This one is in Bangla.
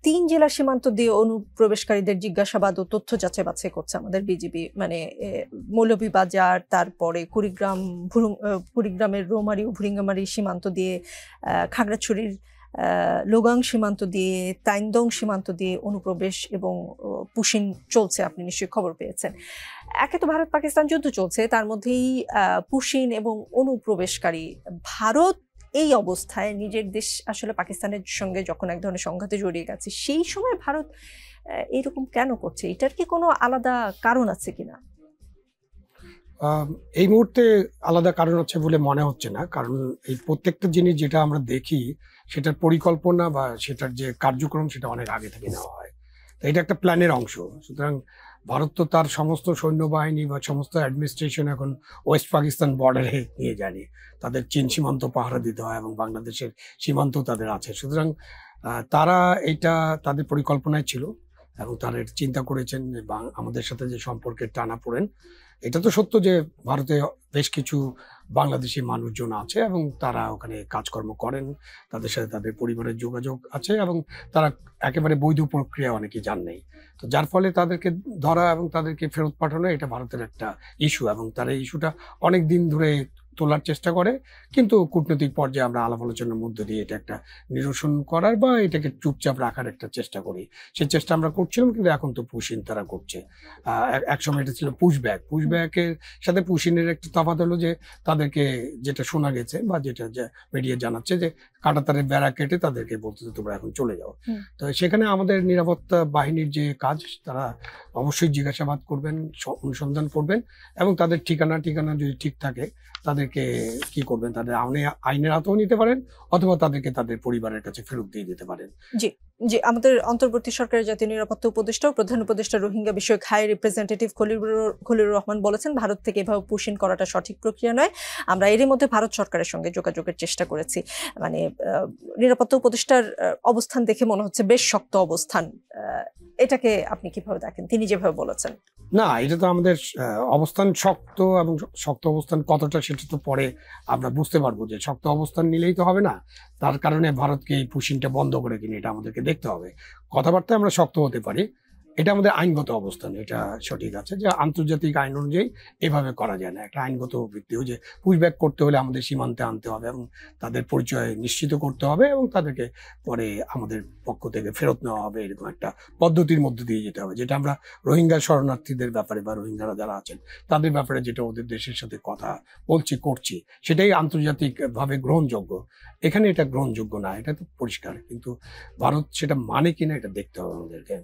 3 জেলার সীমান্ত দিয়ে অনুপ্রবেশকারীদের জিজ্ঞাসাবাদ ও তথ্য যাচাই বাছাই করছে আমাদের বিজিবি। মানে মৌলভীবাজার, তারপরে কুড়িগ্রামের রৌমারী ও ভুরিঙ্গামারী সীমান্ত দিয়ে, খাগড়াছড়ির লোগাং সীমান্ত দিয়ে, তাইন্দং সীমান্ত দিয়ে অনুপ্রবেশ এবং পুশিন চলছে। আপনি নিশ্চয়ই খবর পেয়েছেন। একে তো ভারত পাকিস্তান যুদ্ধ চলছে, তার মধ্যেই পুশিন এবং অনুপ্রবেশকারী। ভারত এই অবস্থায় নিজের দেশ আসলে পাকিস্তানের সঙ্গে যখন এক ধরনের সংঘাতে জড়িয়ে গেছে, সেই সময় ভারত এরকম কেন করছে? এটার কি কোনো আলাদা কারণ আছে কিনা? এই মুহূর্তে আলাদা কারণ আছে বলে মনে হচ্ছে না, কারণ এই প্রত্যেকটা জিনিস যেটা আমরা দেখি সেটার পরিকল্পনা বা সেটার যে কার্যক্রম সেটা অনেক আগে থেকে নেওয়া হয়। তো এটা একটা প্ল্যানের অংশ। সুতরাং ভারত তো তার সমস্ত সৈন্যবাহিনী বা সমস্ত অ্যাডমিনিস্ট্রেশন এখন ওয়েস্ট পাকিস্তান বর্ডারে নিয়ে যায়নি। তাদের চীন সীমান্ত পাহারা দিতে হয় এবং বাংলাদেশের সীমান্ত তাদের আছে। সুতরাং তারা এটা তাদের পরিকল্পনায় ছিল এবং তারা চিন্তা করেছেন যে আমাদের সাথে যে সম্পর্কের টানাপোড়েন, এটা তো সত্য যে ভারতে বেশ কিছু বাংলাদেশি মানুষজন আছে এবং তারা ওখানে কাজকর্ম করেন, তাদের সাথে তাদের পরিবারের যোগাযোগ আছে এবং তারা একেবারে বৈধ প্রক্রিয়া অনেকেই জান নেই। তো যার ফলে তাদেরকে ধরা এবং তাদেরকে ফেরত পাঠানো এটা ভারতের একটা ইস্যু এবং তারা এই ইস্যুটা অনেক দিন ধরে তোলার চেষ্টা করে, কিন্তু কূটনৈতিক পর্যায়ে আমরা আলাপ আলোচনার মধ্য দিয়ে এটা একটা নিরসন করার বা এটাকে চুপচাপ রাখার একটা চেষ্টা করি। সেই চেষ্টা আমরা করছিলাম, কিন্তু এখন তো পুশিন তারা করছে। একসময় এটা ছিল পুশব্যাকের সাথে পুশিনের একটা তফাৎ হলো যে তাদেরকে যেটা শোনা গেছে বা যেটা মিডিয়া জানাচ্ছে যে কাঁটাতারের বেড়া কেটে তাদেরকে বলতে তোমরা এখন চলে যাও। তো সেখানে আমাদের নিরাপত্তা বাহিনীর যে কাজ, তারা অবশ্যই জিজ্ঞাসাবাদ করবেন, অনুসন্ধান করবেন এবং তাদের ঠিকানা যদি ঠিক থাকে তাদেরকে কি করবেন, তাদের আইনের আওতায় নিতে পারেন অথবা তাদেরকে তাদের পরিবারের কাছে ফেরত দিয়ে দিতে পারেন। জি জি, আমাদের অন্তর্বর্তী সরকারের জাতীয় নিরাপত্তা উপদেষ্টা ও প্রধান উপদেষ্টা রোহিঙ্গা বিষয়ক হাই রিপ্রেজেন্টেটিভ খলিলুর রহমান বলেছেন, ভারত থেকে এভাবে পুশিন করাটা সঠিক প্রক্রিয়া নয়। আমরা এরই মধ্যে ভারত সরকারের সঙ্গে যোগাযোগের চেষ্টা করেছি। মানে নিরাপত্তা উপদেষ্টার অবস্থান দেখে মনে হচ্ছে বেশ শক্ত অবস্থান। এটাকে আপনি কিভাবে দেখেন, তিনি যেভাবে বলেছেন? না, এটা তো আমাদের অবস্থান শক্ত, এবং শক্ত অবস্থান কতটা সেটা তো পরে আমরা বুঝতে পারবো। যে শক্ত অবস্থান নিলেই তো হবে না, তার কারণে ভারতকে এই পুশিনটা বন্ধ করে কিনা এটা আমাদেরকে দেখতে হবে। কথাবার্তায় আমরা শক্ত হতে পারি, এটা আমাদের আইনগত অবস্থান, এটা সঠিক আছে যে আন্তর্জাতিক আইন অনুযায়ী এভাবে করা যায় না। একটা আইনগত ভিত্তি যে পুশব্যাক করতে হলে আমাদের সীমান্তে আনতে হবে এবং তাদের পরিচয় নিশ্চিত করতে হবে এবং তাদেরকে পরে আমাদের পক্ষ থেকে ফেরত নেওয়া হবে, এরকম একটা পদ্ধতির মধ্যে দিয়ে যেতে হবে। যেটা আমরা রোহিঙ্গা শরণার্থীদের ব্যাপারে বা রোহিঙ্গারা যারা আছেন তাদের ব্যাপারে যেটা ওদের দেশের সাথে কথা করছি সেটাই আন্তর্জাতিকভাবে গ্রহণযোগ্য। এখানে এটা গ্রহণযোগ্য না, এটা তো পরিষ্কার, কিন্তু ভারত সেটা মানে কিনা এটা দেখতে হবে আমাদেরকে।